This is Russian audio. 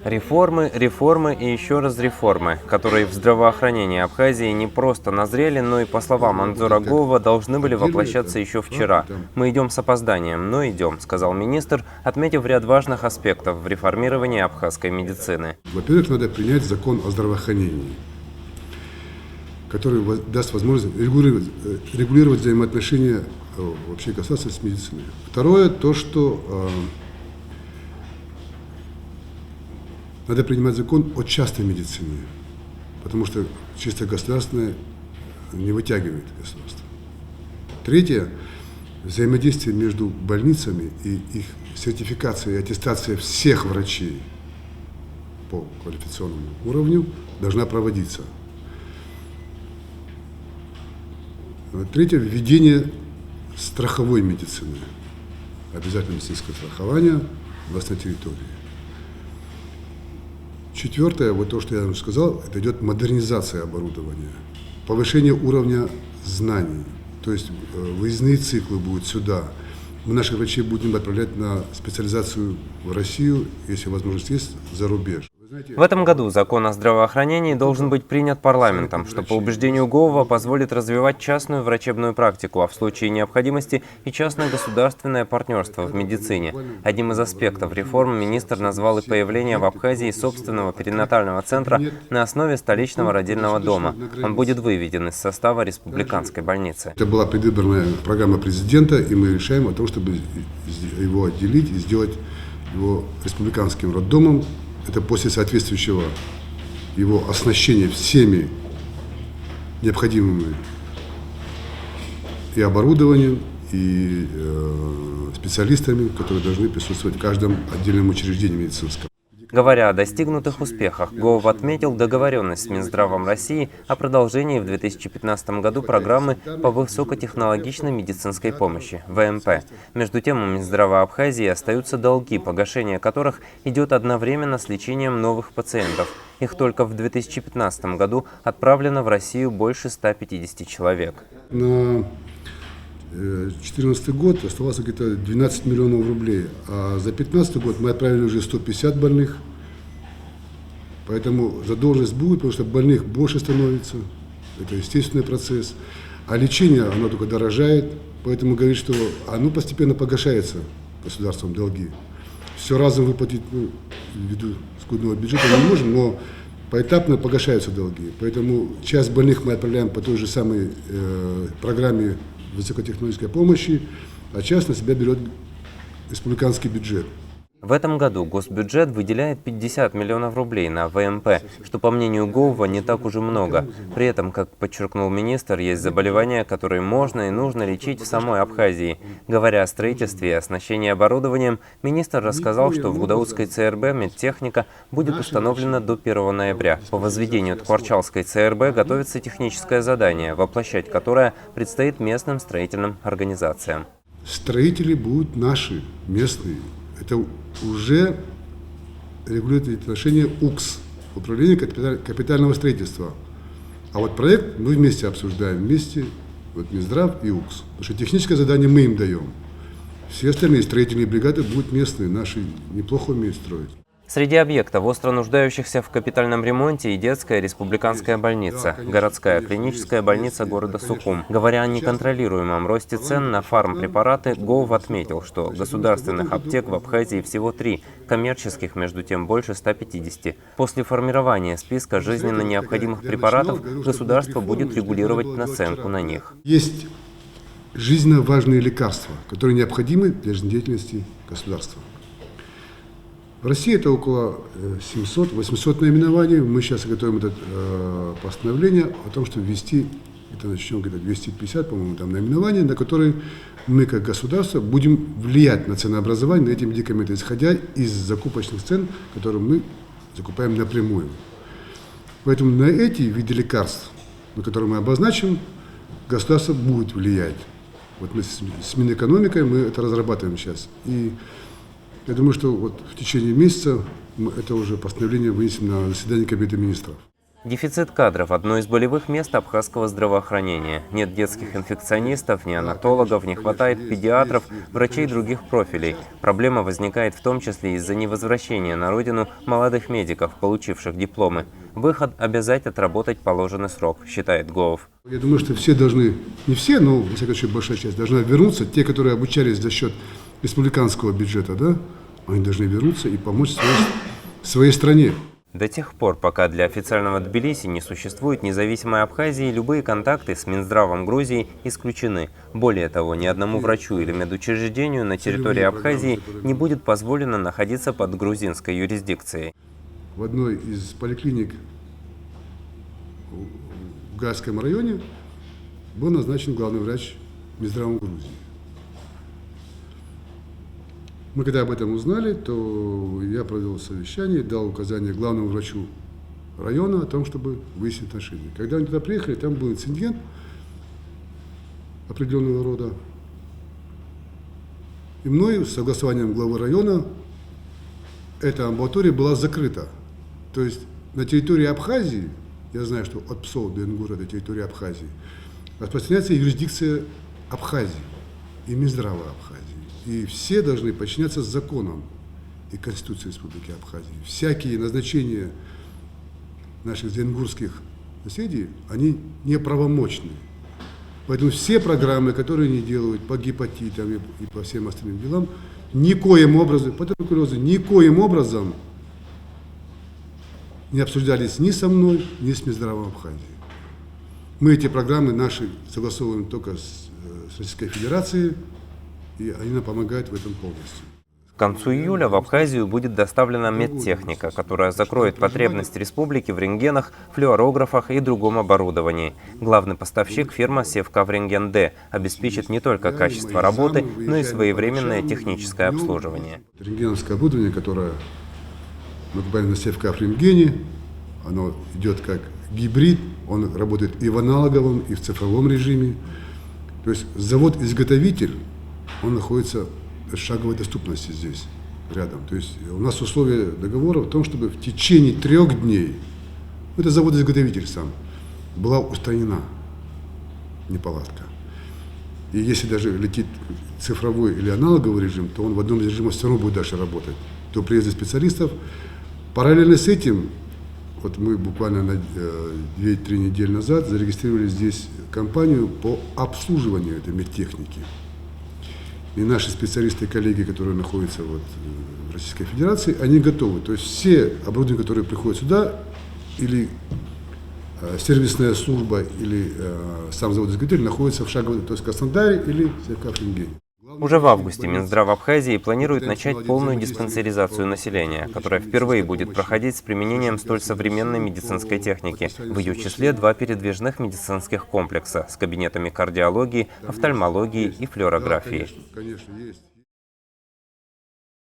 Реформы, реформы и еще раз реформы, которые в здравоохранении Абхазии не просто назрели, но и, по словам Анзора Гоова, должны были воплощаться еще вчера. Мы идем с опозданием, но идем, сказал министр, отметив ряд важных аспектов в реформировании абхазской медицины. Во-первых, надо принять закон о здравоохранении, который даст возможность регулировать взаимоотношения вообще государства с медициной. Второе, то, что надо принимать закон о частной медицине, потому что чисто государственное не вытягивает государство. Третье, взаимодействие между больницами и их сертификация и аттестация всех врачей по квалификационному уровню должна проводиться. Третье, введение страховой медицины, обязательное медицинское страхование у нас на территории. Четвертое, вот то, что я вам сказал, это идет модернизация оборудования, повышение уровня знаний, то есть выездные циклы будут сюда. Мы наших врачей будем отправлять на специализацию в Россию, если возможность есть, за рубеж. В этом году закон о здравоохранении должен быть принят парламентом, что, по убеждению Гоова, позволит развивать частную врачебную практику, а в случае необходимости и частно-государственное партнерство в медицине. Одним из аспектов реформ министр назвал и появление в Абхазии собственного перинатального центра на основе столичного родильного дома. Он будет выведен из состава республиканской больницы. Это была предвыборная программа президента, и мы решаем о том, чтобы его отделить и сделать его республиканским роддомом. Это после соответствующего его оснащения всеми необходимыми и оборудованием, и специалистами, которые должны присутствовать в каждом отдельном учреждении медицинском. Говоря о достигнутых успехах, Гоов отметил договоренность с Минздравом России о продолжении в 2015 году программы по высокотехнологичной медицинской помощи – ВМП. Между тем, у Минздрава Абхазии остаются долги, погашение которых идет одновременно с лечением новых пациентов. Их только в 2015 году отправлено в Россию больше 150 человек. На 2014 год оставалось где-то 12 миллионов рублей, а за 2015 год мы отправили уже 150 больных, поэтому задолженность будет, потому что больных больше становится, это естественный процесс, а лечение, оно только дорожает, поэтому говорит, что оно постепенно погашается государством долги. Все разом выплатить, ввиду скудного бюджета не можем, но поэтапно погашаются долги, поэтому часть больных мы отправляем по той же самой программе высокотехнологической помощи, а часть на себя берет республиканский бюджет. В этом году госбюджет выделяет 50 миллионов рублей на ВМП, что, по мнению Гоува, не так уж и много. При этом, как подчеркнул министр, есть заболевания, которые можно и нужно лечить в самой Абхазии. Говоря о строительстве и оснащении оборудованием, министр рассказал, что в Гудаутской ЦРБ медтехника будет установлена до 1 ноября. По возведению Ткварчалской ЦРБ готовится техническое задание, воплощать которое предстоит местным строительным организациям. Строители будут наши, местные. Это уже регулирует отношение УКС, Управление капитального строительства. А вот проект мы вместе обсуждаем, вместе, вот Минздрав и УКС. Потому что техническое задание мы им даем. Все остальные строительные бригады будут местные, наши неплохо умеют строить. Среди объектов, остро нуждающихся в капитальном ремонте, и детская республиканская больница, городская клиническая больница города Сухум. Говоря о неконтролируемом росте цен на фармпрепараты, Гоов отметил, что государственных аптек в Абхазии всего 3, коммерческих, между тем, больше 150. После формирования списка жизненно необходимых препаратов государство будет регулировать наценку на них. Есть жизненно важные лекарства, которые необходимы для жизнедеятельности государства. В России это около 700-800 наименований. Мы сейчас готовим это постановление о том, чтобы ввести, это начнем где-то 250, по-моему, там наименований, на которые мы, как государство, будем влиять на ценообразование, на эти медикаменты, исходя из закупочных цен, которые мы закупаем напрямую. Поэтому на эти виды лекарств, на которые мы обозначим, государство будет влиять. Вот мы с Минэкономикой мы это разрабатываем сейчас. И я думаю, что вот в течение месяца мы это уже постановление вынесем на заседание Кабинета министров. Дефицит кадров – одно из болевых мест абхазского здравоохранения. Нет детских инфекционистов, неонатологов, не хватает педиатров, врачей других профилей. Проблема возникает в том числе из-за невозвращения на родину молодых медиков, получивших дипломы. Выход – обязать отработать положенный срок, считает Гоов. Я думаю, что все должны, не все, но, во всяком случае, большая часть должна вернуться. Те, которые обучались за счет республиканского бюджета, да, они должны вернуться и помочь своей стране. До тех пор, пока для официального Тбилиси не существует независимой Абхазии, любые контакты с Минздравом Грузии исключены. Более того, ни одному врачу или медучреждению на территории Абхазии не будет позволено находиться под грузинской юрисдикцией. В одной из поликлиник в Гайском районе был назначен главный врач Минздрава Грузии. Мы когда об этом узнали, то я провел совещание, дал указание главному врачу района о том, чтобы выяснить отношения. Когда они туда приехали, там был инцидент определенного рода. И мною, с согласованием главы района, эта амбулатория была закрыта. То есть на территории Абхазии, я знаю, что от Псоу до Ингура до территории Абхазии, распространяется юрисдикция Абхазии и Минздрава Абхазии. И все должны подчиняться законам и Конституции Республики Абхазия. Всякие назначения наших зенгурских соседей, они неправомочны. Поэтому все программы, которые они делают по гепатитам и по всем остальным делам, никоим образом, по туберкулезу, никоим образом не обсуждались ни со мной, ни с Минздравом Абхазии. Мы эти программы наши согласовываем только с Российской Федерацией, и они нам помогают в этом полностью. К концу июля в Абхазию будет доставлена медтехника, которая закроет потребность республики в рентгенах, флюорографах и другом оборудовании. Главный поставщик, фирма Севкаврентген-Д, обеспечит не только качество работы, но и своевременное техническое обслуживание. Рентгеновское оборудование, которое мы покупаем на Севкаврентгене, оно идет как гибрид, он работает и в аналоговом, и в цифровом режиме. То есть завод-изготовитель, он находится в шаговой доступности здесь, рядом. То есть у нас условия договора в том, чтобы в течение 3 дней, это завод-изготовитель сам, была устранена неполадка. И если даже летит цифровой или аналоговый режим, то он в одном из режимов все равно будет дальше работать. До приезда специалистов. Параллельно с этим, вот мы буквально на 2-3 недели назад зарегистрировали здесь компанию по обслуживанию этой медтехники. И наши специалисты и коллеги, которые находятся вот в Российской Федерации, они готовы. То есть все оборудования, которые приходят сюда, или сервисная служба, или сам завод-изготовитель находятся в шаговой, то есть в Краснодаре или в Севкаврентгене. Уже в августе Минздрав Абхазии планирует начать полную диспансеризацию населения, которая впервые будет проходить с применением столь современной медицинской техники. В ее числе 2 передвижных медицинских комплекса с кабинетами кардиологии, офтальмологии и флюорографии. Конечно, есть.